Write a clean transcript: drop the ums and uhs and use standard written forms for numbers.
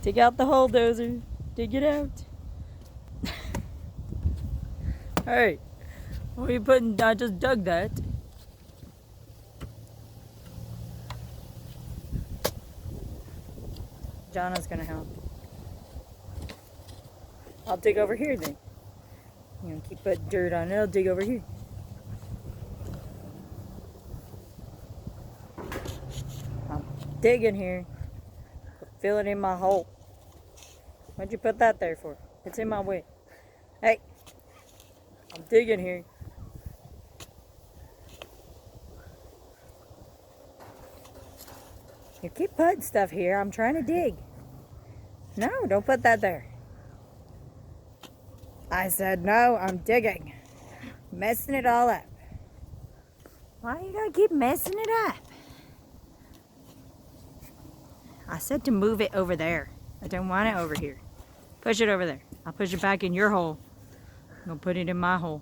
Dig out the hole, Dozer. Dig it out. Hey, what are you putting? I just dug that. Jonna's gonna help. I'll dig over here then. You know, keep putting dirt on it. I'll dig over here. I'm digging here. Fill it in my hole. What'd you put that there for? It's in my way. Hey, I'm digging here. You keep putting stuff here. I'm trying to dig. No, don't put that there. I said no, I'm digging. Messing it all up. Why you gotta keep messing it up? I said to move it over there. I don't want it over here. Push it over there. I'll push it back in your hole. I'm gonna put it in my hole.